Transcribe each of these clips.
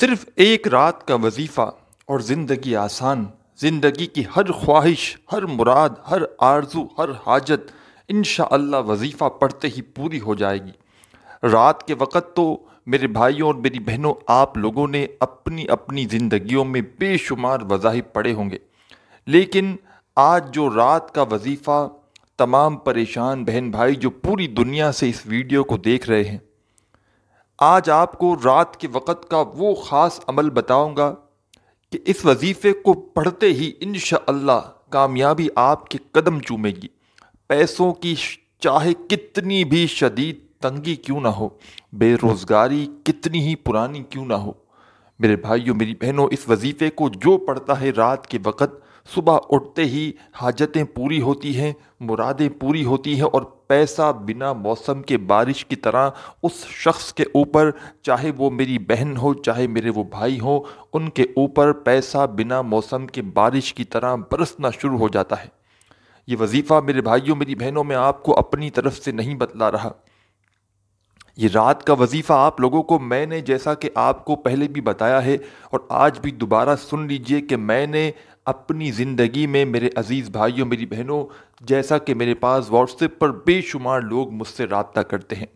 صرف ایک رات کا وظیفہ اور زندگی آسان، زندگی کی ہر خواہش، ہر مراد، ہر آرزو، ہر حاجت انشاءاللہ وظیفہ پڑھتے ہی پوری ہو جائے گی۔ رات کے وقت تو میرے بھائیوں اور میری بہنوں آپ لوگوں نے اپنی اپنی زندگیوں میں بے شمار وظائف پڑھے ہوں گے، لیکن آج جو رات کا وظیفہ تمام پریشان بہن بھائی جو پوری دنیا سے اس ویڈیو کو دیکھ رہے ہیں، آج آپ کو رات کے وقت کا وہ خاص عمل بتاؤں گا کہ اس وظیفے کو پڑھتے ہی انشاءاللہ کامیابی آپ کے قدم چومے گی۔ پیسوں کی چاہے کتنی بھی شدید تنگی کیوں نہ ہو، بے روزگاری کتنی ہی پرانی کیوں نہ ہو، میرے بھائیوں میری بہنوں، اس وظیفے کو جو پڑھتا ہے رات کے وقت، صبح اٹھتے ہی حاجتیں پوری ہوتی ہیں، مرادیں پوری ہوتی ہیں، اور پیسہ بنا موسم کے بارش کی طرح اس شخص کے اوپر، چاہے وہ میری بہن ہو چاہے میرے وہ بھائی ہوں، ان کے اوپر پیسہ بنا موسم کے بارش کی طرح برسنا شروع ہو جاتا ہے۔ یہ وظیفہ میرے بھائیوں میری بہنوں میں آپ کو اپنی طرف سے نہیں بتلا رہا، یہ رات کا وظیفہ آپ لوگوں کو میں نے جیسا کہ آپ کو پہلے بھی بتایا ہے اور آج بھی دوبارہ سن لیجئے کہ میں نے اپنی زندگی میں میرے عزیز بھائیوں میری بہنوں، جیسا کہ میرے پاس واٹس ایپ پر بے شمار لوگ مجھ سے رابطہ کرتے ہیں،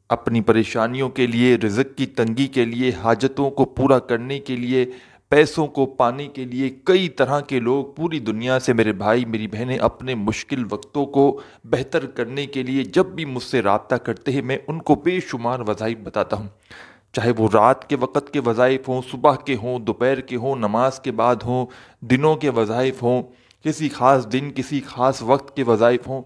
اپنی پریشانیوں کے لیے، رزق کی تنگی کے لیے، حاجتوں کو پورا کرنے کے لیے، پیسوں کو پانے کے لیے، کئی طرح کے لوگ پوری دنیا سے میرے بھائی میری بہنیں اپنے مشکل وقتوں کو بہتر کرنے کے لیے جب بھی مجھ سے رابطہ کرتے ہیں، میں ان کو بے شمار وظائف بتاتا ہوں، چاہے وہ رات کے وقت کے وظائف ہوں، صبح کے ہوں، دوپہر کے ہوں، نماز کے بعد ہوں، دنوں کے وظائف ہوں، کسی خاص دن کسی خاص وقت کے وظائف ہوں،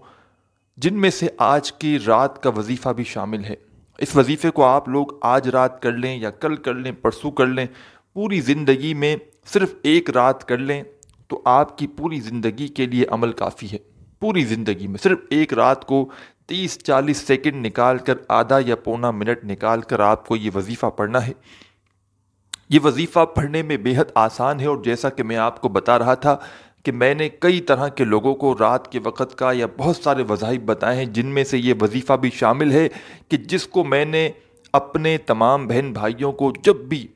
جن میں سے آج کی رات کا وظیفہ بھی شامل ہے۔ اس وظیفے کو آپ لوگ آج رات کر لیں یا کل کر لیں، پرسوں کر لیں، پوری زندگی میں صرف ایک رات کر لیں تو آپ کی پوری زندگی کے لیے عمل کافی ہے۔ پوری زندگی میں صرف ایک رات کو 30-40 سیکنڈ نکال کر، آدھا یا پونا منٹ نکال کر آپ کو یہ وظیفہ پڑھنا ہے۔ یہ وظیفہ پڑھنے میں بے حد آسان ہے، اور جیسا کہ میں آپ کو بتا رہا تھا کہ میں نے کئی طرح کے لوگوں کو رات کے وقت کا یا بہت سارے وظائف بتائے ہیں، جن میں سے یہ وظیفہ بھی شامل ہے کہ جس کو میں نے اپنے تمام بہن بھائیوں کو جب بھی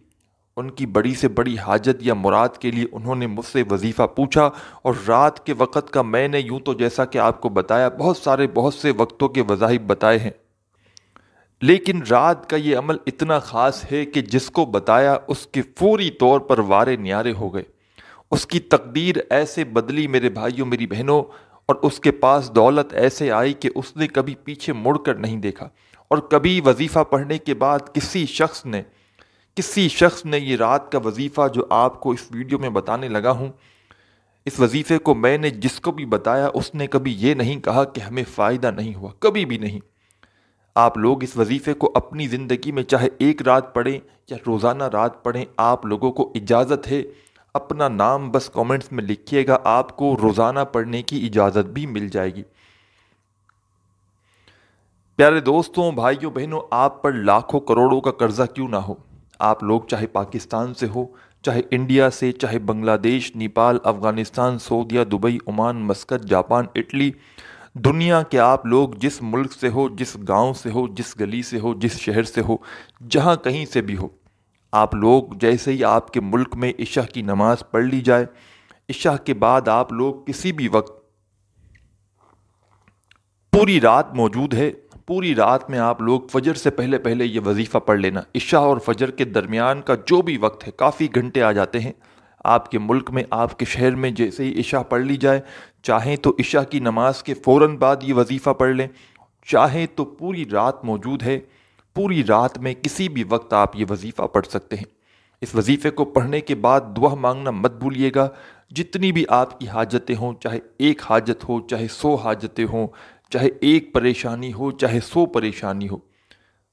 ان کی بڑی سے بڑی حاجت یا مراد کے لیے انہوں نے مجھ سے وظیفہ پوچھا، اور رات کے وقت کا میں نے یوں تو جیسا کہ آپ کو بتایا بہت سے وقتوں کے وظائف بتائے ہیں، لیکن رات کا یہ عمل اتنا خاص ہے کہ جس کو بتایا اس کے فوری طور پر وارے نیارے ہو گئے، اس کی تقدیر ایسے بدلی میرے بھائیوں میری بہنوں، اور اس کے پاس دولت ایسے آئی کہ اس نے کبھی پیچھے مڑ کر نہیں دیکھا، اور کبھی وظیفہ پڑھنے کے بعد کسی شخص نے یہ رات کا وظیفہ جو آپ کو اس ویڈیو میں بتانے لگا ہوں، اس وظیفے کو میں نے جس کو بھی بتایا اس نے کبھی یہ نہیں کہا کہ ہمیں فائدہ نہیں ہوا، کبھی بھی نہیں۔ آپ لوگ اس وظیفے کو اپنی زندگی میں چاہے ایک رات پڑھیں یا روزانہ رات پڑھیں، آپ لوگوں کو اجازت ہے، اپنا نام بس کامنٹس میں لکھیے گا، آپ کو روزانہ پڑھنے کی اجازت بھی مل جائے گی۔ پیارے دوستوں، بھائیوں بہنوں، آپ پر لاکھوں کروڑوں کا قرضہ کیوں نہ ہو، آپ لوگ چاہے پاکستان سے ہو، چاہے انڈیا سے، چاہے بنگلہ دیش، نیپال، افغانستان، سعودیہ، Dubai, Oman, Muscat, Japan, Italy, دنیا کے آپ لوگ جس ملک سے ہو، جس گاؤں سے ہو، جس گلی سے ہو، جس شہر سے ہو، جہاں کہیں سے بھی ہو، آپ لوگ جیسے ہی آپ کے ملک میں عشاء کی نماز پڑھ لی جائے، عشاء کے بعد آپ لوگ کسی بھی وقت، پوری رات موجود ہے، پوری رات میں آپ لوگ فجر سے پہلے پہلے یہ وظیفہ پڑھ لینا۔ عشاء اور فجر کے درمیان کا جو بھی وقت ہے، کافی گھنٹے آ جاتے ہیں آپ کے ملک میں، آپ کے شہر میں، جیسے ہی عشاء پڑھ لی جائے، چاہیں تو عشاء کی نماز کے فوراً بعد یہ وظیفہ پڑھ لیں، چاہیں تو پوری رات موجود ہے، پوری رات میں کسی بھی وقت آپ یہ وظیفہ پڑھ سکتے ہیں۔ اس وظیفے کو پڑھنے کے بعد دعا مانگنا مت بھولیے گا، جتنی بھی آپ کی حاجتیں ہوں، چاہے ایک حاجت ہو، چاہے 100 حاجتیں ہوں، چاہے ایک پریشانی ہو، چاہے 100 پریشانی ہو،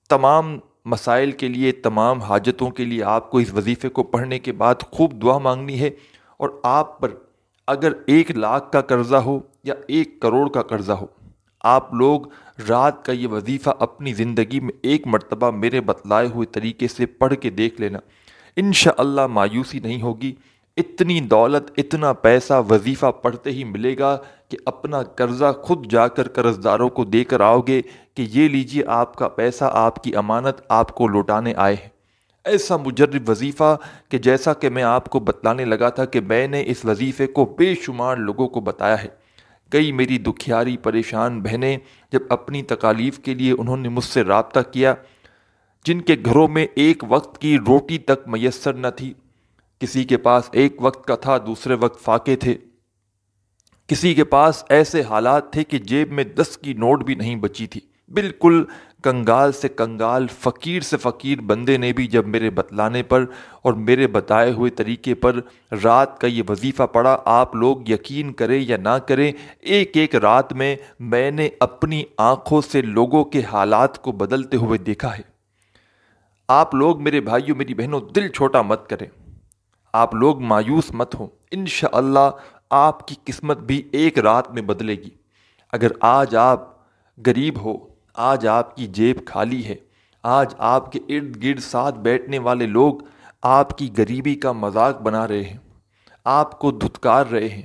تمام مسائل کے لیے، تمام حاجتوں کے لیے آپ کو اس وظیفے کو پڑھنے کے بعد خوب دعا مانگنی ہے، اور آپ پر اگر 1,00,000 کا قرضہ ہو یا 1 کروڑ کا قرضہ ہو، آپ لوگ رات کا یہ وظیفہ اپنی زندگی میں ایک مرتبہ میرے بتلائے ہوئے طریقے سے پڑھ کے دیکھ لینا، انشاءاللہ مایوسی نہیں ہوگی۔ اتنی دولت، اتنا پیسہ وظیفہ پڑھتے ہی ملے گا کہ اپنا قرضہ خود جا کر قرض داروں کو دے کر آؤ گے کہ یہ لیجیے آپ کا پیسہ، آپ کی امانت آپ کو لوٹانے آئے ہیں۔ ایسا مجرب وظیفہ کہ جیسا کہ میں آپ کو بتلانے لگا تھا کہ میں نے اس وظیفے کو بے شمار لوگوں کو بتایا ہے۔ کئی میری دکھیاری پریشان بہنیں جب اپنی تکالیف کے لیے انہوں نے مجھ سے رابطہ کیا، جن کے گھروں میں ایک وقت کی روٹی تک میسر نہ تھی، کسی کے پاس ایک وقت کا تھا، دوسرے وقت فاقے تھے، کسی کے پاس ایسے حالات تھے کہ جیب میں 10 کی نوٹ بھی نہیں بچی تھی، بالکل کنگال سے کنگال، فقیر سے فقیر بندے نے بھی جب میرے بتلانے پر اور میرے بتائے ہوئے طریقے پر رات کا یہ وظیفہ پڑھا، آپ لوگ یقین کریں یا نہ کریں، ایک ایک رات میں میں نے اپنی آنکھوں سے لوگوں کے حالات کو بدلتے ہوئے دیکھا ہے۔ آپ لوگ میرے بھائیوں میری بہنوں دل چھوٹا مت کریں، آپ لوگ مایوس مت ہوں، انشاءاللہ آپ کی قسمت بھی ایک رات میں بدلے گی۔ اگر آج آپ غریب ہو، آج آپ کی جیب خالی ہے، آج آپ کے ارد گرد ساتھ بیٹھنے والے لوگ آپ کی غریبی کا مذاق بنا رہے ہیں، آپ کو دھتکار رہے ہیں،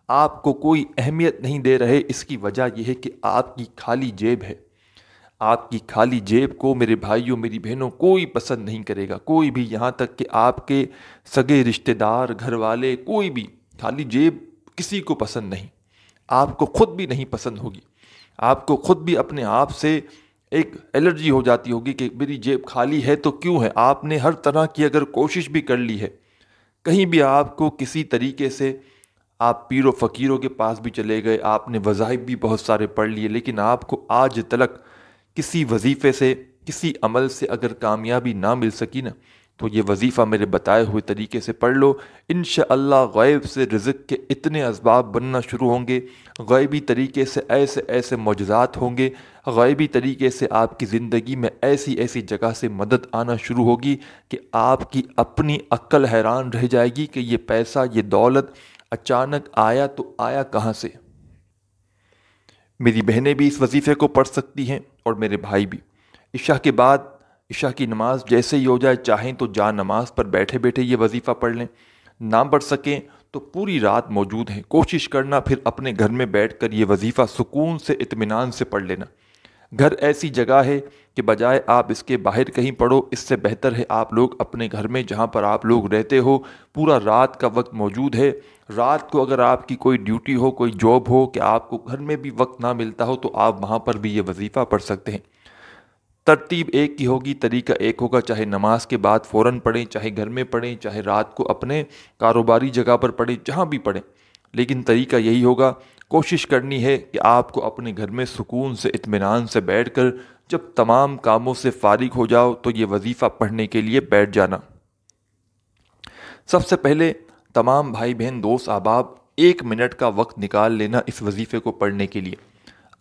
آپ کو کوئی اہمیت نہیں دے رہے، اس کی وجہ یہ ہے کہ آپ کی خالی جیب ہے۔ آپ کی خالی جیب کو میرے بھائیوں میری بہنوں کوئی پسند نہیں کرے گا، کوئی بھی، یہاں تک کہ آپ کے سگے رشتہ دار، گھر والے، کوئی بھی خالی جیب کسی کو پسند نہیں، آپ کو خود بھی نہیں پسند ہوگی، آپ کو خود بھی اپنے آپ سے ایک الرجی ہو جاتی ہوگی کہ میری جیب خالی ہے تو کیوں ہے، آپ نے ہر طرح کی اگر کوشش بھی کر لی ہے، کہیں بھی آپ کو کسی طریقے سے آپ پیر و فقیروں کے پاس بھی چلے گئے، آپ نے وظائف بھی بہت سارے پڑھ لیے، لیکن آپ کو آج تلک کسی وظیفے سے، کسی عمل سے اگر کامیابی نہ مل سکی نا، تو یہ وظیفہ میرے بتائے ہوئے طریقے سے پڑھ لو، انشاءاللہ غیب سے رزق کے اتنے اسباب بننا شروع ہوں گے، غیبی طریقے سے ایسے ایسے معجزات ہوں گے، غیبی طریقے سے آپ کی زندگی میں ایسی ایسی جگہ سے مدد آنا شروع ہوگی کہ آپ کی اپنی عقل حیران رہ جائے گی کہ یہ پیسہ، یہ دولت اچانک آیا تو آیا کہاں سے۔ میری بہنیں بھی اس وظیفے کو پڑھ سکتی ہیں اور میرے بھائی بھی۔ عشاء کے بعد، عشاء کی نماز جیسے ہی ہو جائے، چاہیں تو جا نماز پر بیٹھے بیٹھے یہ وظیفہ پڑھ لیں، نہ پڑھ سکیں تو پوری رات موجود ہیں، کوشش کرنا پھر اپنے گھر میں بیٹھ کر یہ وظیفہ سکون سے، اطمینان سے پڑھ لینا۔ گھر ایسی جگہ ہے کہ بجائے آپ اس کے باہر کہیں پڑھو، اس سے بہتر ہے آپ لوگ اپنے گھر میں جہاں پر آپ لوگ رہتے ہو پورا رات کا وقت موجود ہے۔ رات کو اگر آپ کی کوئی ڈیوٹی ہو، کوئی جاب ہو کہ آپ کو گھر میں بھی وقت نہ ملتا ہو، تو آپ وہاں پر بھی یہ وظیفہ پڑھ سکتے ہیں۔ ترتیب ایک ہی ہوگی، طریقہ ایک ہوگا، چاہے نماز کے بعد فوراً پڑھیں، چاہے گھر میں پڑھیں، چاہے رات کو اپنے کاروباری جگہ پر پڑھیں، جہاں بھی پڑھیں، لیکن طریقہ یہی ہوگا۔ کوشش کرنی ہے کہ آپ کو اپنے گھر میں سکون سے، اطمینان سے بیٹھ کر جب تمام کاموں سے فارغ ہو جاؤ تو یہ وظیفہ پڑھنے کے لیے بیٹھ جانا۔ سب سے پہلے تمام بھائی بہن دوست احباب 1 منٹ کا وقت نکال لینا اس وظیفے کو پڑھنے کے لیے۔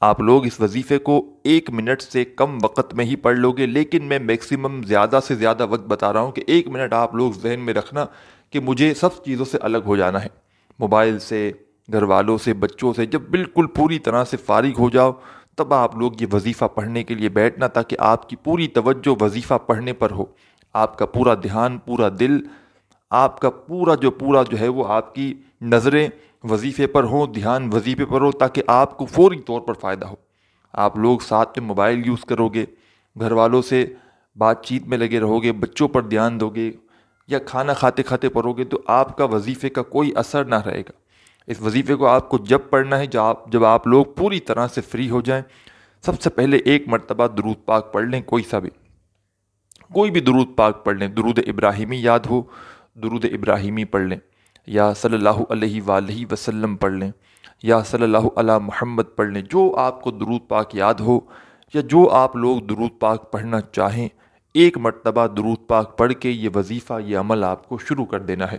آپ لوگ اس وظیفے کو 1 منٹ سے کم وقت میں ہی پڑھ لو گے، لیکن میں میکسیمم زیادہ سے زیادہ وقت بتا رہا ہوں کہ 1 منٹ آپ لوگ ذہن میں رکھنا کہ مجھے سب چیزوں سے الگ ہو جانا ہے، موبائل سے، گھر والوں سے، بچوں سے، جب بالکل پوری طرح سے فارغ ہو جاؤ تب آپ لوگ یہ وظیفہ پڑھنے کے لیے بیٹھنا، تاکہ آپ کی پوری توجہ وظیفہ پڑھنے پر ہو، آپ کا پورا دھیان، پورا دل، آپ کا پورا جو ہے وہ آپ کی نظریں وظیفے پر ہوں، دھیان وظیفے پر ہو، تاکہ آپ کو فوری طور پر فائدہ ہو۔ آپ لوگ ساتھ میں موبائل یوز کرو گے، گھر والوں سے بات چیت میں لگے رہو گے، بچوں پر دھیان دو گے، یا کھانا کھاتے کھاتے پڑھو گے، تو آپ کا وظیفے کا کوئی اثر نہ رہے گا۔ اس وظیفے کو آپ کو جب پڑھنا ہے جب آپ لوگ پوری طرح سے فری ہو جائیں۔ سب سے پہلے 1 مرتبہ درود پاک پڑھ لیں، کوئی بھی درود پاک پڑھ لیں، درود ابراہیمی یاد ہو درود ابراہیمی پڑھ لیں، یا صلی اللہ علیہ وآلہ وسلم پڑھ لیں، یا صلی اللہ علی محمد پڑھ لیں، جو آپ کو درود پاک یاد ہو یا جو آپ لوگ درود پاک پڑھنا چاہیں، 1 مرتبہ درود پاک پڑھ کے یہ وظیفہ، یہ عمل آپ کو شروع کر دینا ہے۔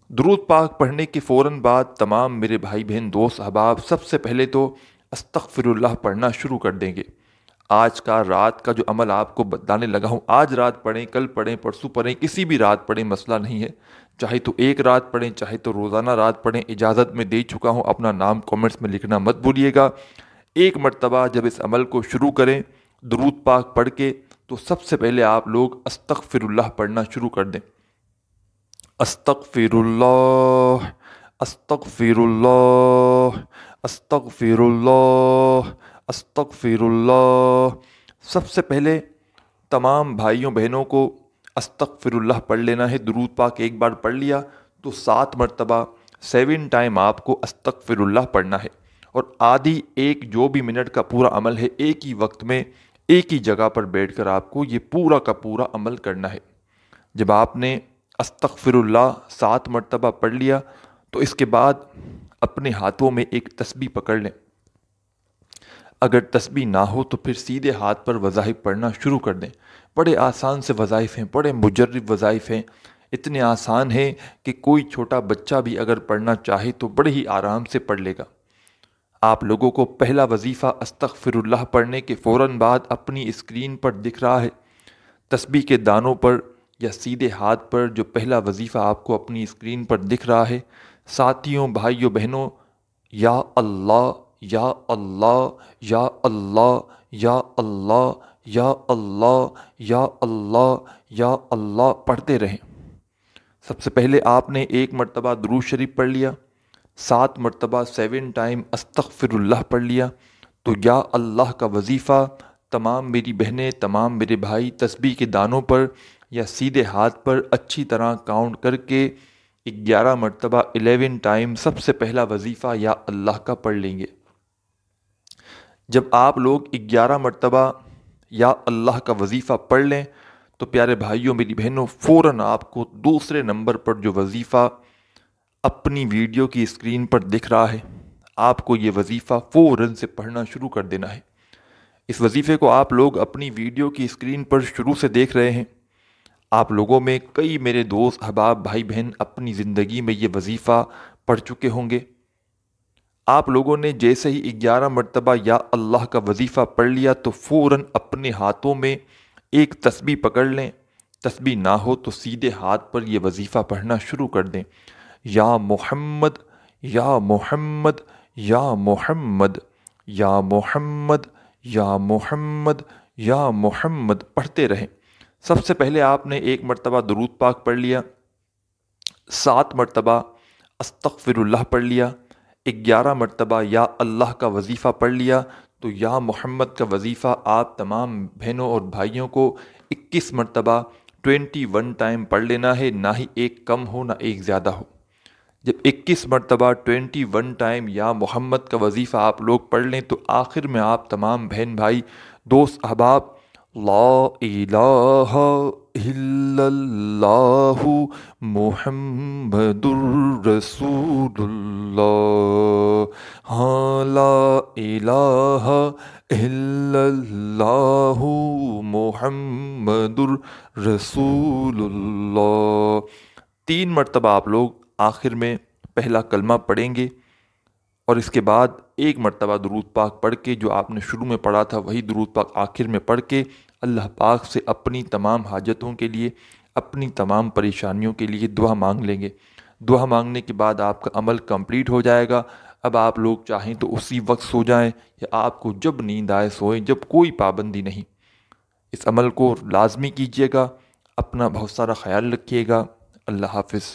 درود پاک پڑھنے کے فوراً بعد تمام میرے بھائی بہن دوست احباب سب سے پہلے تو استغفر اللہ پڑھنا شروع کر دیں گے۔ آج کا رات کا جو عمل آپ کو بتانے لگا ہوں، آج رات پڑھیں، کل پڑھیں، پرسوں پڑھیں، کسی بھی رات پڑھیں، مسئلہ نہیں ہے، چاہے تو ایک رات پڑھیں، چاہے تو روزانہ رات پڑھیں، اجازت میں دے چکا ہوں، اپنا نام کامنٹس میں لکھنا مت بھولیے گا۔ 1 مرتبہ جب اس عمل کو شروع کریں درود پاک پڑھ کے، تو سب سے پہلے آپ لوگ استغفر اللہ پڑھنا شروع کر دیں۔ استغفر اللہ، استغفر اللہ، استغفر اللہ، استغفر اللہ۔ سب سے پہلے تمام بھائیوں بہنوں کو استغفر اللہ پڑھ لینا ہے۔ درود پاک ایک بار پڑھ لیا تو 7 مرتبہ 7 ٹائم آپ کو استغفر اللہ پڑھنا ہے، اور آدھی ایک جو بھی منٹ کا پورا عمل ہے ایک ہی وقت میں ایک ہی جگہ پر بیٹھ کر آپ کو یہ پورا کا پورا عمل کرنا ہے۔ جب آپ نے استغفر اللہ 7 مرتبہ پڑھ لیا تو اس کے بعد اپنے ہاتھوں میں ایک تسبیح پکڑ لیں۔ اگر تسبیح نہ ہو تو پھر سیدھے ہاتھ پر وظائف پڑھنا شروع کر دیں۔ بڑے آسان سے وظائف ہیں، بڑے مجرب وظائف ہیں، اتنے آسان ہیں کہ کوئی چھوٹا بچہ بھی اگر پڑھنا چاہے تو بڑے ہی آرام سے پڑھ لے گا۔ آپ لوگوں کو پہلا وظیفہ استغفر اللہ پڑھنے کے فوراً بعد اپنی اسکرین پر دکھ رہا ہے۔ تسبیح کے دانوں پر یا سیدھے ہاتھ پر جو پہلا وظیفہ آپ کو اپنی اسکرین پر دکھ رہا ہے، ساتھیوں بھائیوں بہنوں، یا اللہ یا اللہ یا اللہ یا اللہ یا اللہ یا اللہ یا اللہ پڑھتے رہیں۔ سب سے پہلے آپ نے 1 مرتبہ درود شریف پڑھ لیا، 7 مرتبہ 7 ٹائم استغفر اللہ پڑھ لیا، تو یا اللہ کا وظیفہ تمام میری بہنیں، تمام میرے بھائی تسبیح کے دانوں پر یا سیدھے ہاتھ پر اچھی طرح کاؤنٹ کر کے 11 مرتبہ 11 ٹائم سب سے پہلا وظیفہ یا اللہ کا پڑھ لیں گے۔ جب آپ لوگ 11 مرتبہ یا اللہ کا وظیفہ پڑھ لیں تو پیارے بھائیوں میری بہنوں، فوراً آپ کو دوسرے نمبر پر جو وظیفہ اپنی ویڈیو کی اسکرین پر دکھ رہا ہے، آپ کو یہ وظیفہ فوراً سے پڑھنا شروع کر دینا ہے۔ اس وظیفے کو آپ لوگ اپنی ویڈیو کی اسکرین پر شروع سے دیکھ رہے ہیں۔ آپ لوگوں میں کئی میرے دوست احباب بھائی بہن اپنی زندگی میں یہ وظیفہ پڑھ چکے ہوں گے۔ آپ لوگوں نے جیسے ہی 11 مرتبہ یا اللہ کا وظیفہ پڑھ لیا تو فوراً اپنے ہاتھوں میں ایک تسبیح پکڑ لیں۔ تسبیح نہ ہو تو سیدھے ہاتھ پر یہ وظیفہ پڑھنا شروع کر دیں۔ یا محمد یا محمد یا محمد یا محمد یا محمد یا محمد پڑھتے رہیں۔ سب سے پہلے آپ نے 1 مرتبہ درود پاک پڑھ لیا، 7 مرتبہ استغفر اللہ پڑھ لیا، 11 مرتبہ یا اللہ کا وظیفہ پڑھ لیا، تو یا محمد کا وظیفہ آپ تمام بہنوں اور بھائیوں کو 21 مرتبہ 21 ٹائم پڑھ لینا ہے، نہ ہی ایک کم ہو نہ ایک زیادہ ہو۔ جب 21 مرتبہ 21 ٹائم یا محمد کا وظیفہ آپ لوگ پڑھ لیں تو آخر میں آپ تمام بہن بھائی دوست احباب لا الہ الا اللہ محمد الرسول اللہ، ہاں لا الہ الا اللہ محمد الرسول اللہ، 3 مرتبہ آپ لوگ آخر میں پہلا کلمہ پڑھیں گے، اور اس کے بعد 1 مرتبہ درود پاک پڑھ کے جو آپ نے شروع میں پڑھا تھا وہی درود پاک آخر میں پڑھ کے اللہ پاک سے اپنی تمام حاجتوں کے لیے، اپنی تمام پریشانیوں کے لیے دعا مانگ لیں گے۔ دعا مانگنے کے بعد آپ کا عمل کمپلیٹ ہو جائے گا۔ اب آپ لوگ چاہیں تو اسی وقت سو جائیں یا آپ کو جب نیند آئے سوئیں، جب کوئی پابندی نہیں۔ اس عمل کو لازمی کیجیے گا۔ اپنا بہت سارا خیال رکھیے گا۔ اللہ حافظ۔